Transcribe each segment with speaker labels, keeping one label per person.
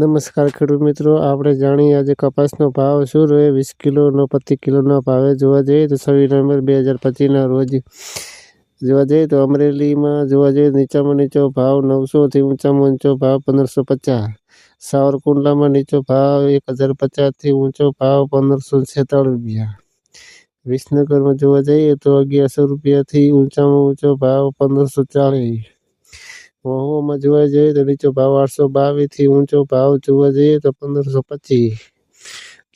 Speaker 1: નમસ્કાર ખેડૂત મિત્રો, આપણે જાણીએ આજે કપાસનો ભાવ શું રહે 20 કિલોનો પ્રતિ કિલોના ભાવે જોવા જઈએ તો 26 નવેમ્બર 2025ના રોજ જોવા જઈએ તો અમરેલીમાં જોવા જઈએ નીચામાં નીચો ભાવ 900થી ઊંચામાં ઊંચો ભાવ 1550, સાવરકુંડલામાં નીચો ભાવ 1050થી ઊંચો ભાવ 1546 રૂપિયા, વિસનગરમાં જોવા જઈએ તો 1100 રૂપિયાથી ઊંચામાં ઊંચો ભાવ 1540, મહુવામાં જોવા જઈએ તો નીચો ભાવ 822થી ઊંચો ભાવ જોવા જઈએ તો 1525,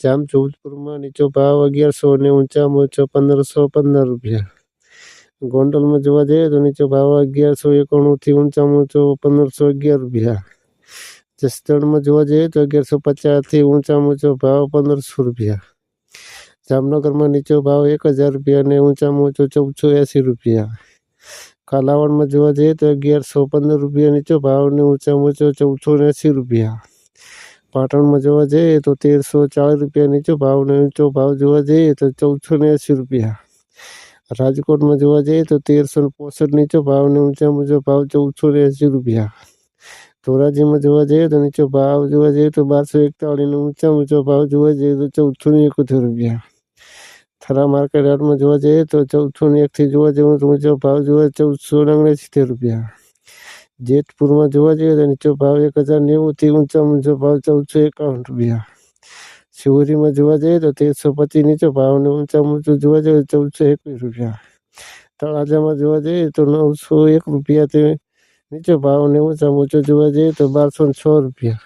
Speaker 1: જામજોધપુરમાં નીચો ભાવ 1100 અને ઊંચામાં ઊંચો 1515 રૂપિયા, ગોંડલમાં જોવા જઈએ તો નીચો ભાવ 1191થી ઊંચામાં ઊંચો 1511 રૂપિયા, જસદણમાં જોવા જઈએ તો 1150થી ઊંચામાં ઊંચો ભાવ 1500 રૂપિયા, જામનગરમાં નીચો ભાવ 1000 રૂપિયા અને ઊંચામાં ઊંચો 1480 રૂપિયા, કાલાવડમાં જોવા જઈએ તો 1115 રૂપિયા નીચો ભાવ અને ઊંચામાં ઊંચો 1480 રૂપિયા, પાટણમાં જોવા જઈએ તો 1340 રૂપિયા નીચો ભાવ અને ઊંચો ભાવ જોવા જઈએ તો 1480 રૂપિયા, રાજકોટમાં જોવા જઈએ તો 1365 નીચો ભાવ અને ઊંચામાં ઊંચો ભાવ 1480 રૂપિયા, ધોરાજીમાં જોવા જઈએ તો નીચો ભાવ જોવા જઈએ તો 1241 અને ઊંચામાં ઊંચો ભાવ જોવા જઈએ તો 1471 રૂપિયા, થરા માર્કેટ યાર્ડમાં જોવા જઈએ તો 1401થી જોવા જઈએ તો ઊંચો ભાવ જોવા 1479 રૂપિયા, જેતપુરમાં જોવા જઈએ તો નીચો ભાવ 1090થી ઊંચામાં ઊંચો ભાવ 1451 રૂપિયા, શિવરીમાં જોવા જઈએ તો 1325 નીચો ભાવ અને ઊંચામાં ઊંચો જોવા જઈએ તો 1421 રૂપિયા, તળાજામાં જોવા જઈએ તો 901 રૂપિયાથી નીચો ભાવ અને ઊંચામાં ઊંચો જોવા જઈએ તો 1206 રૂપિયા.